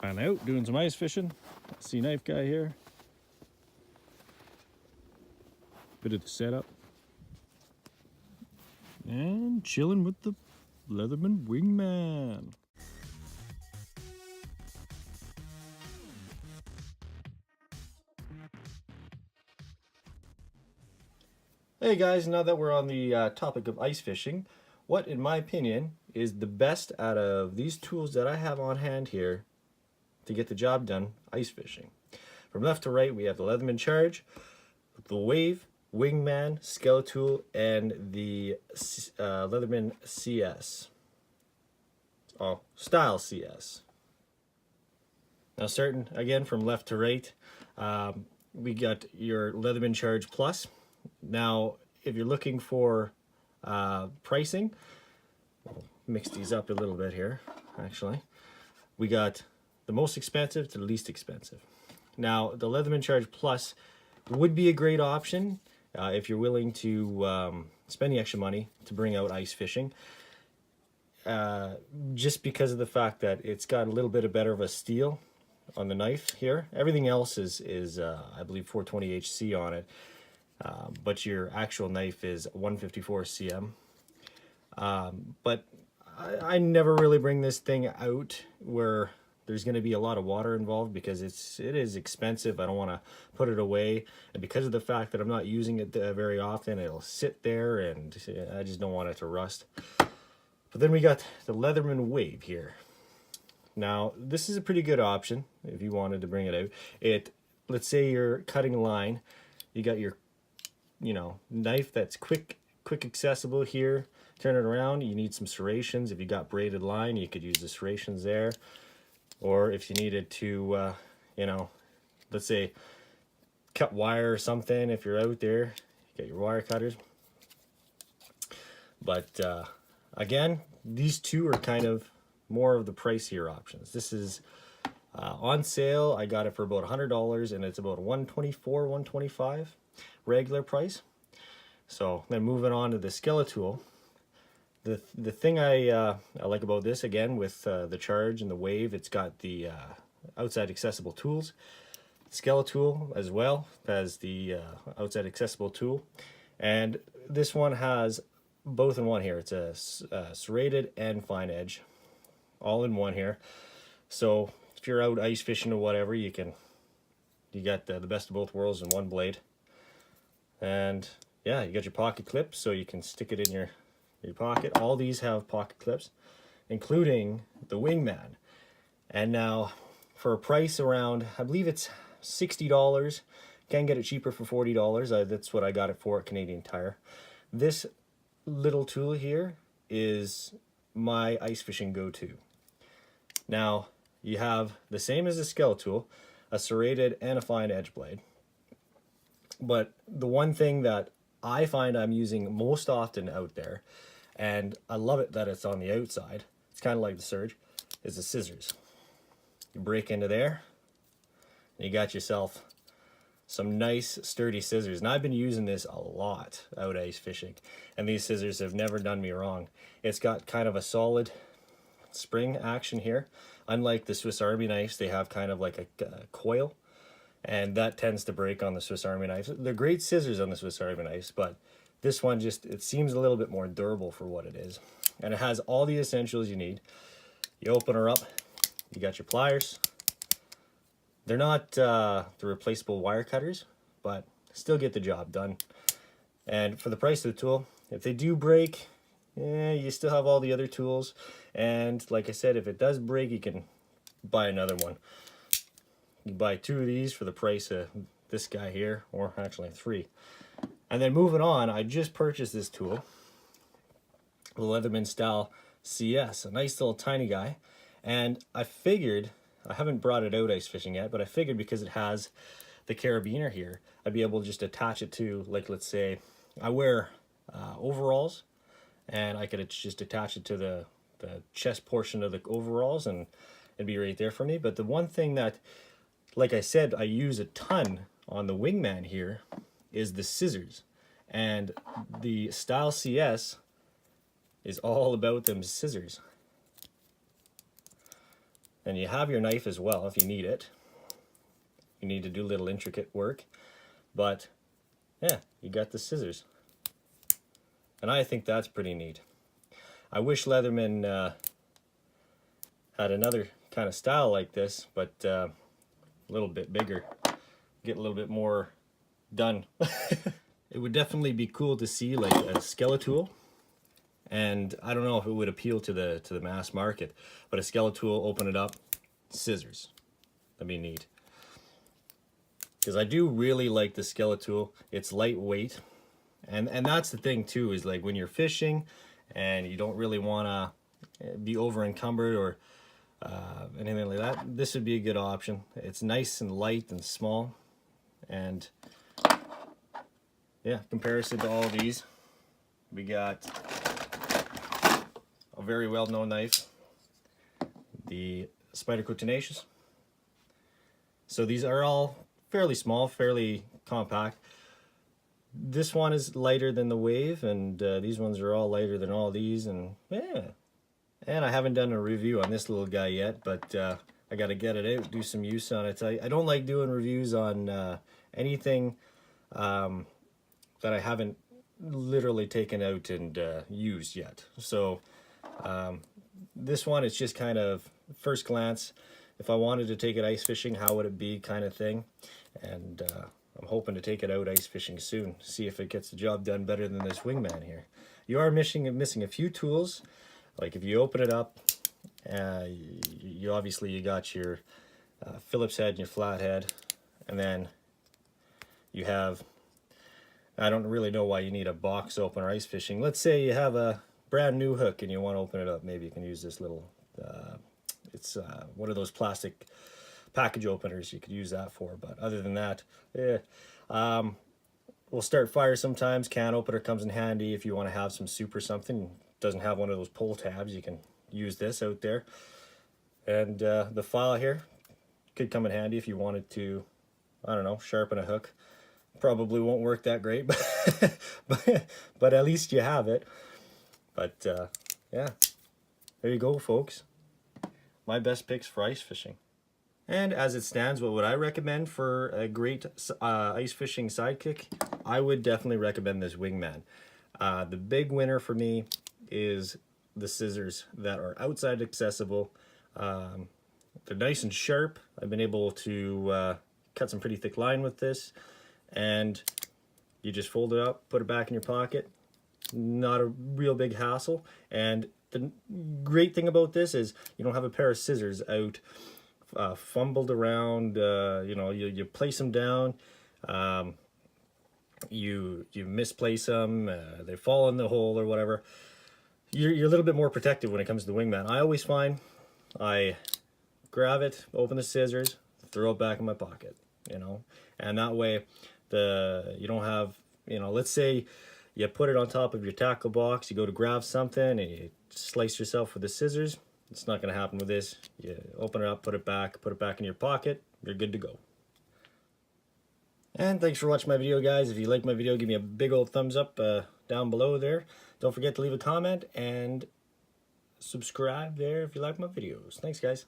I'm out doing some ice fishing. Sea knife guy here. Bit of the setup. And chilling with the Leatherman Wingman. Hey guys, now that we're on the topic of ice fishing, what in my opinion is the best out of these tools that I have on hand here to get the job done ice fishing? From left to right, we have the Leatherman Charge, the Wave, Wingman, Skillet Tool, and the Leatherman CS. Oh, Style CS. Now starting again from left to right, we got your Leatherman Charge Plus. Now, if you're looking for pricing, I'll mix these up a little bit here, actually. We got the most expensive to the least expensive. Now, the Leatherman Charge Plus would be a great option if you're willing to spend the extra money to bring out ice fishing. Just because of the fact that it's got a little bit of better of a steel on the knife here. Everything else is I believe 420 HC on it. But your actual knife is 154 cm. But I never really bring this thing out where there's going to be a lot of water involved because it is expensive. I don't want to put it away, and because of the fact that I'm not using it very often, it'll sit there, and I just don't want it to rust. But then we got the Leatherman Wave here. Now this is a pretty good option if you wanted to bring it out. Let's say you're cutting line, you got your knife that's quick accessible here. Turn it around, you need some serrations. If you got braided line, you could use the serrations there. Or if you needed to, let's say cut wire or something, if you're out there, you got your wire cutters. But again, these two are kind of more of the pricier options. This is on sale. I got it for about $100, and it's about $124, $125 regular price. So then moving on to the Skillet Tool. The thing I like about this, again, with the Charge and the Wave, it's got the outside accessible tools. Skillet Tool as well as the outside accessible tool, and this one has both in one here. It's a serrated and fine edge, all in one here. So if you're out ice fishing or whatever, you got the best of both worlds in one blade. And yeah, you got your pocket clip, so you can stick it in your pocket. All these have pocket clips, including the Wingman. And now for a price around, I believe it's $60, can get it cheaper for $40. That's what I got it for at Canadian Tire. This little tool here is my ice fishing go-to. Now you have the same as the Skillet Tool, a serrated and a fine edge blade. But the one thing that I find I'm using most often out there, and I love it that it's on the outside, it's kind of like the Surge, is the scissors. You break into there, and you got yourself some nice sturdy scissors. And I've been using this a lot out ice fishing, and these scissors have never done me wrong. It's got kind of a solid spring action here. Unlike the Swiss Army knives, they have kind of like a coil, and that tends to break on the Swiss Army knives. They're great scissors on the Swiss Army knives, but this one it seems a little bit more durable for what it is. And it has all the essentials you need. You open her up, you got your pliers. They're not the replaceable wire cutters, but still get the job done. And for the price of the tool, if they do break, you still have all the other tools. And like I said, if it does break, you can buy another one. You buy two of these for the price of this guy here, or actually three. And then moving on, I just purchased this tool, the Leatherman Style CS, a nice little tiny guy. And I figured, I haven't brought it out ice fishing yet, but I figured because it has the carabiner here, I'd be able to just attach it to, like, let's say I wear overalls, and I could just attach it to the chest portion of the overalls, and it'd be right there for me. But the one thing that, like I said, I use a ton on the Wingman here is the scissors. And the Style CS is all about them scissors. And you have your knife as well if you need it. You need to do little intricate work, but yeah, you got the scissors. And I think that's pretty neat. I wish Leatherman had another kind of style like this, but a little bit bigger, get a little bit more done. It would definitely be cool to see like a Skillet Tool, and I don't know if it would appeal to the mass market, but a Skillet Tool, open it up, scissors. That'd be neat. Because I do really like the Skillet Tool. It's lightweight, and that's the thing too, is like when you're fishing and you don't really want to be over encumbered or anything like that, this would be a good option. It's nice and light and small, and yeah, comparison to all these, we got a very well-known knife, the Spyderco Tenacious. So these are all fairly small, fairly compact. This one is lighter than the Wave, and these ones are all lighter than all these, and yeah. And I haven't done a review on this little guy yet, but I gotta get it out, do some use on it. I don't like doing reviews on anything that I haven't literally taken out and used yet. So this one, it's just kind of first glance, if I wanted to take it ice fishing, how would it be kind of thing. And I'm hoping to take it out ice fishing soon, see if it gets the job done better than this Wingman here. You are missing a few tools. Like if you open it up, you obviously got your Phillips head and your flathead, and then you have, I don't really know why you need a box opener ice fishing. Let's say you have a brand new hook and you want to open it up. Maybe you can use this little, it's one of those plastic package openers. You could use that for, but other than that, yeah. We'll start fire sometimes. Can opener comes in handy if you want to have some soup or something. Doesn't have one of those pull tabs, you can use this out there. And the file here could come in handy if you wanted to, I don't know, sharpen a hook. Probably won't work that great, but at least you have it. But yeah, there you go, folks. My best picks for ice fishing. And as it stands, what would I recommend for a great ice fishing sidekick? I would definitely recommend this Wingman. The big winner for me is the scissors that are outside accessible. They're nice and sharp. I've been able to cut some pretty thick line with this, and you just fold it up, put it back in your pocket. Not a real big hassle. And the great thing about this is you don't have a pair of scissors out fumbled around. You know, you place them down, you misplace them, they fall in the hole or whatever. You're a little bit more protected when it comes to the Wingman. I always find I grab it, open the scissors, throw it back in my pocket, you know, and that way you don't have, you know, let's say you put it on top of your tackle box, you go to grab something and you slice yourself with the scissors. It's not going to happen with this. You open it up, put it back in your pocket, you're good to go. And thanks for watching my video, guys. If you like my video, give me a big old thumbs up down below there. Don't forget to leave a comment and subscribe there if you like my videos. Thanks, guys.